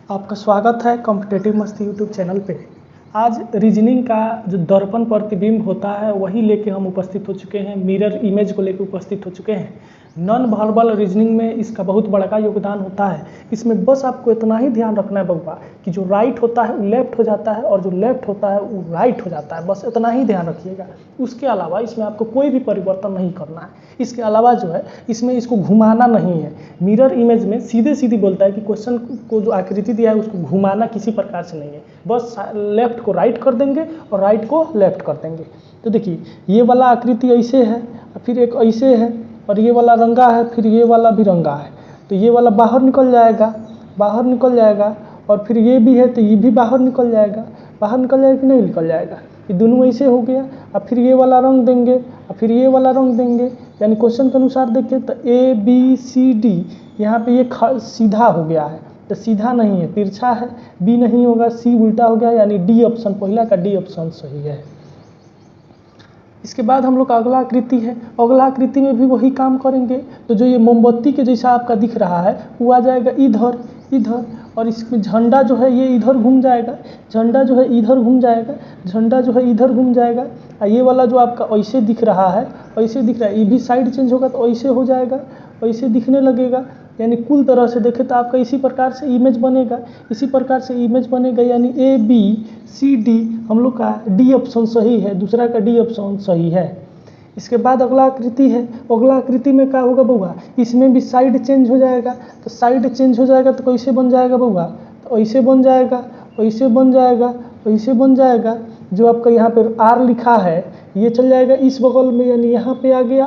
आपका स्वागत है कॉम्पिटेटिव मस्ती यूट्यूब चैनल पे। आज रीजनिंग का जो दर्पण प्रतिबिंब होता है वही लेके हम उपस्थित हो चुके हैं, मिरर इमेज को लेकर उपस्थित हो चुके हैं। नॉन वर्बल रीजनिंग में इसका बहुत बड़ा का योगदान होता है। इसमें बस आपको इतना ही ध्यान रखना है बउआ कि जो राइट होता है वो लेफ्ट हो जाता है और जो लेफ्ट होता है वो राइट हो जाता है, बस इतना ही ध्यान रखिएगा। उसके अलावा इसमें आपको कोई भी परिवर्तन नहीं करना है। इसके अलावा जो है इसमें इसको घुमाना नहीं है। मिरर इमेज में सीधे सीधी बोलता है कि क्वेश्चन को जो आकृति दिया है उसको घुमाना किसी प्रकार से नहीं है, बस लेफ्ट को राइट कर देंगे और राइट को लेफ्ट कर देंगे। तो देखिए ये वाला आकृति ऐसे है, फिर एक ऐसे है और ये वाला रंगा है, फिर ये वाला भी रंगा है। तो ये वाला बाहर निकल जाएगा और फिर ये भी है तो ये भी बाहर निकल जाएगा कि नहीं निकल जाएगा। ये दोनों ऐसे हो गया। अब फिर ये वाला रंग देंगे और फिर ये वाला रंग देंगे, यानी क्वेश्चन के अनुसार देखिए तो ए बी सी डी, यहाँ पे ये सीधा हो गया है तो सीधा नहीं है, तिरछा है। बी नहीं होगा, सी उल्टा हो गया, यानी डी ऑप्शन, पहला का डी ऑप्शन सही है। इसके बाद हम लोग का अगला आकृति है। अगला आकृति में भी वही काम करेंगे। तो जो ये मोमबत्ती के जैसा आपका दिख रहा है वो आ जाएगा इधर और इसमें झंडा जो है ये इधर घूम जाएगा, झंडा जो है इधर घूम जाएगा। और ये वाला जो आपका ऐसे दिख रहा है, ये भी साइड चेंज होगा तो ऐसे हो जाएगा, ऐसे दिखने लगेगा। यानी कुल तरह से देखें तो आपका इसी प्रकार से इमेज बनेगा, यानी ए बी सी डी हम लोग का डी ऑप्शन सही है, दूसरा का डी ऑप्शन सही है। इसके बाद अगला आकृति है। अगला आकृति में क्या होगा बउआ, इसमें भी साइड चेंज हो जाएगा। तो साइड चेंज हो जाएगा तो कैसे बन जाएगा बउआ, तो ऐसे बन जाएगा। जो आपका यहाँ पे आर लिखा है ये चल जाएगा इस बगल में, यानी यहाँ पे आ गया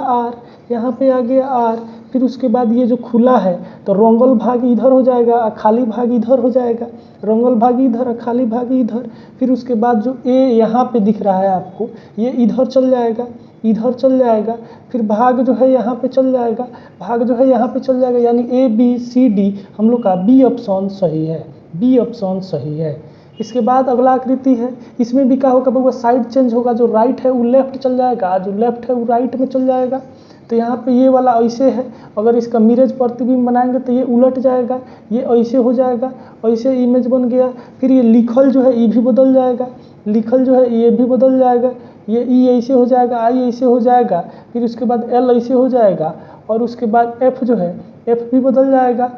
आर, फिर उसके बाद ये जो खुला है तो रोंगल भाग इधर हो जाएगा और खाली भाग इधर हो जाएगा, रोंगल भाग इधर और खाली भाग इधर। फिर उसके बाद जो ए यहाँ पे दिख रहा है आपको ये इधर चल जाएगा, फिर भाग जो है यहाँ पे चल जाएगा, यानी ए बी सी डी हम लोग का बी ऑप्शन सही है। इसके बाद अगला आकृति है। इसमें भी क्या होगा बउआ, साइड चेंज होगा। जो राइट है वो लेफ्ट चल जाएगा, जो लेफ्ट है वो राइट में चल जाएगा। तो यहाँ पे ये वाला ऐसे है, अगर इसका मिरर प्रतिबिंब बनाएंगे तो ये उलट जाएगा, ये ऐसे हो जाएगा, ऐसे इमेज बन गया। फिर ये लिखल जो है ये भी बदल जाएगा, ये ई ऐसे हो जाएगा, आई ऐसे हो जाएगा, फिर उसके बाद एल ऐसे हो जाएगा और उसके बाद एफ जो है एफ भी बदल जाएगा,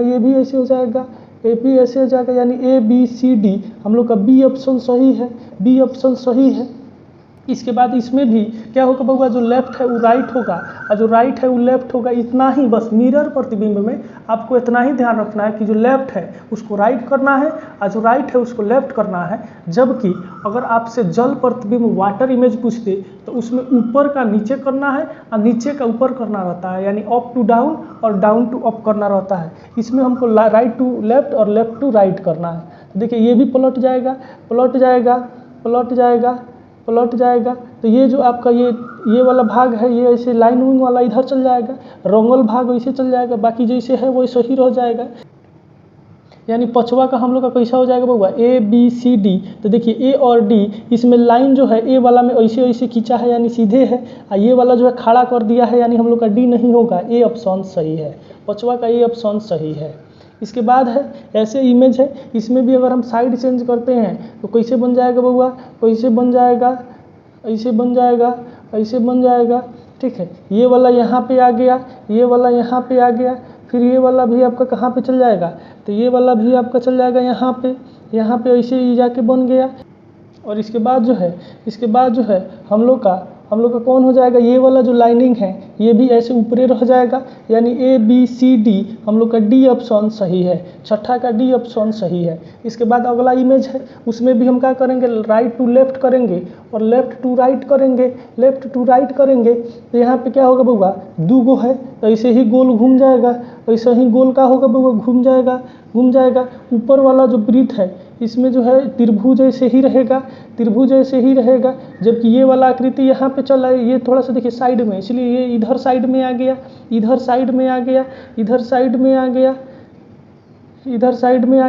ये भी ऐसे हो जाएगा, ए भी ऐसे हो जाएगा, यानी ए बी सी डी हम लोग का बी ऑप्शन सही है। इसके बाद इसमें भी क्या होगा बउआ, जो लेफ्ट है वो राइट होगा और जो राइट है वो लेफ्ट होगा। इतना ही बस मिरर प्रतिबिंब में आपको इतना ही ध्यान रखना है कि जो लेफ्ट है उसको राइट करना है और जो राइट है उसको लेफ्ट करना है। जबकि अगर आपसे जल प्रतिबिंब वाटर इमेज पूछते तो उसमें ऊपर का नीचे करना है और नीचे का ऊपर करना रहता है, यानी अप टू डाउन और डाउन टू अप करना रहता है। इसमें हमको राइट टू लेफ्ट और लेफ्ट टू राइट करना है। तो देखिए ये भी पलट जाएगा। तो ये जो आपका ये वाला भाग है ये ऐसे लाइन विंग वाला इधर चल जाएगा, रोंगल भाग वैसे चल जाएगा, बाकी जैसे है वैसे ही रह जाएगा। यानी पछवा का हम लोग का कैसा हो जाएगा बउआ, ए बी सी डी। तो देखिए ए और डी इसमें लाइन जो है ए वाला में ऐसे खींचा है यानी सीधे है, और ये वाला जो है खड़ा कर दिया है यानी हम लोग का डी नहीं होगा, ए ऑप्शन सही है, पछवा का ए ऑप्शन सही है। इसके बाद है ऐसे इमेज है। इसमें भी अगर हम साइड चेंज करते हैं तो कैसे बन जाएगा बउआ, ऐसे बन जाएगा, ठीक है। ये वाला यहाँ पे आ गया, फिर ये वाला भी आपका कहाँ पे चल जाएगा, तो ये वाला भी आपका चल जाएगा यहाँ पे ऐसे ही जाके बन गया। और इसके बाद जो है हम लोग का कौन हो जाएगा, ये वाला जो लाइनिंग है ये भी ऐसे ऊपरे रह जाएगा, यानी ए बी सी डी हम लोग का डी ऑप्शन सही है, छठा का डी ऑप्शन सही है। इसके बाद अगला इमेज है, उसमें भी हम क्या करेंगे, राइट टू लेफ्ट करेंगे और लेफ्ट टू राइट करेंगे। तो यहाँ पे क्या होगा बउआ, दो गो है तो ऐसे ही गोल घूम जाएगा, ऐसे ही गोल का होगा बउआ, घूम जाएगा। ऊपर वाला जो वृत्त है इसमें जो है त्रिभुज ऐसे ही रहेगा, जबकि ये वाला आकृति यहाँ पे चल रहा है, ये थोड़ा सा देखिए साइड में, इसलिए ये इधर साइड में आ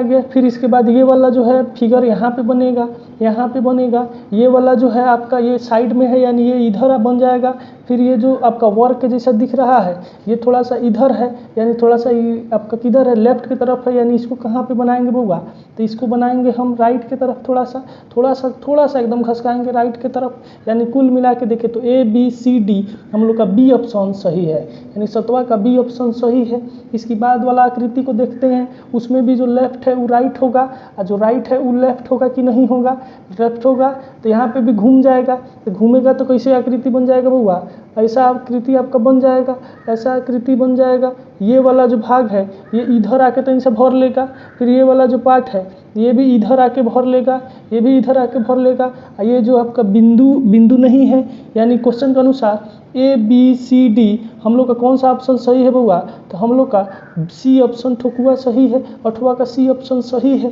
गया, फिर इसके बाद ये वाला जो है फिगर यहाँ पे बनेगा, यहाँ पे बनेगा, ये वाला जो है आपका ये साइड में है यानी ये इधर बन जाएगा। फिर ये जो आपका वर्क के जैसा दिख रहा है ये थोड़ा सा इधर है यानी थोड़ा सा आपका किधर है, लेफ्ट की तरफ है, यानी इसको कहाँ पे बनाएंगे बउआ, तो इसको बनाएंगे हम राइट की तरफ, थोड़ा सा एकदम खसकाएंगे राइट की तरफ। यानी कुल मिला के देखें तो ABCD हम लोग का बी ऑप्शन सही है, यानी 7वां का बी ऑप्शन सही है। इसके बाद वाला आकृति को देखते हैं, उसमें भी जो लेफ्ट है वो राइट होगा और जो राइट है वो लेफ्ट होगा कि नहीं होगा, लेफ्ट होगा तो यहाँ पे भी घूम जाएगा, तो घूमेगा तो कैसे आकृति बन जाएगा बउआ, ऐसा आकृति आपका बन जाएगा, ऐसा आकृति बन जाएगा। ये वाला जो भाग है ये इधर आके तो इनसे भर लेगा, फिर ये वाला जो पार्ट है ये भी इधर आके भर लेगा, ये भी इधर आके भर लेगा। ये जो आपका बिंदु नहीं है यानी क्वेश्चन के अनुसार ABCD हम लोग का कौन सा ऑप्शन सही है बउआ, तो हम लोग का सी ऑप्शन ठोकुआ सही है, 8वां का सी ऑप्शन सही है।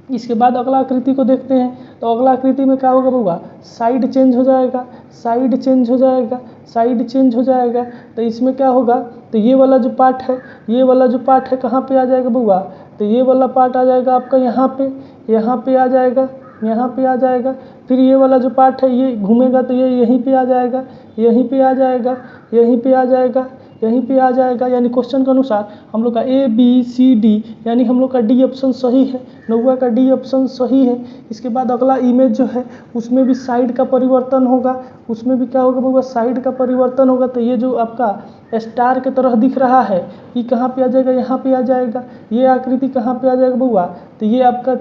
इसके बाद अगला आकृति को देखते हैं, तो अगला आकृति में क्या होगा बउआ, साइड चेंज हो जाएगा, साइड चेंज हो जाएगा, साइड चेंज हो जाएगा। तो इसमें क्या होगा, तो ये वाला जो पार्ट है, ये वाला जो पार्ट है कहाँ पे आ जाएगा बउआ, तो ये वाला पार्ट आ जाएगा आपका यहाँ पे आ जाएगा, यहाँ पे आ जाएगा। फिर ये वाला जो पार्ट है ये घूमेगा तो ये यहीं पे आ जाएगा, यहीं पे आ जाएगा, यहीं पे आ जाएगा, यहीं पे आ जाएगा। यानी क्वेश्चन के अनुसार हम लोग का ABCD यानी हम लोग का डी ऑप्शन सही है, 9वां का डी ऑप्शन सही है। इसके बाद अगला इमेज जो है उसमें भी साइड का परिवर्तन होगा, उसमें भी क्या होगा बउआ, साइड का परिवर्तन होगा। तो ये जो आपका स्टार के तरह दिख रहा है ये कहाँ पे आ जाएगा, यहाँ पे आ जाएगा। ये आकृति कहाँ पे आ जाएगा बउआ, तो ये आपका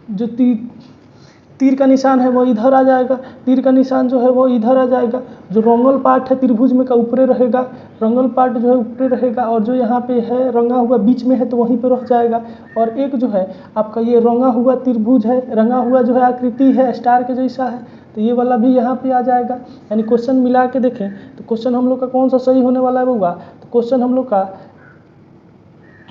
जो तीर का निशान है वो इधर आ जाएगा, तीर का निशान जो है वो इधर आ जाएगा। जो रंगल पार्ट है त्रिभुज में का ऊपरे रहेगा, रंगल पार्ट जो है ऊपरे रहेगा, और जो यहाँ पे है रंगा हुआ बीच में है तो वहीं पे रह जाएगा। और एक जो है आपका ये रंगा हुआ त्रिभुज है, रंगा हुआ जो है आकृति है स्टार के जैसा है, तो ये वाला भी यहाँ पे आ जाएगा। यानी क्वेश्चन मिला के देखें तो क्वेश्चन हम लोग का कौन सा सही होने वाला है बउआ, तो क्वेश्चन हम लोग का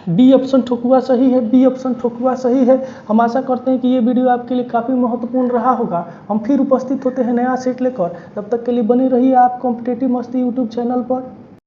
बी ऑप्शन ठोकुआ सही है, बी ऑप्शन ठोकुआ सही है। हम आशा करते हैं कि ये वीडियो आपके लिए काफ़ी महत्वपूर्ण रहा होगा। हम फिर उपस्थित होते हैं नया सेट लेकर, तब तक के लिए बने रहिए आप कॉम्पिटिटिव मस्ती यूट्यूब चैनल पर।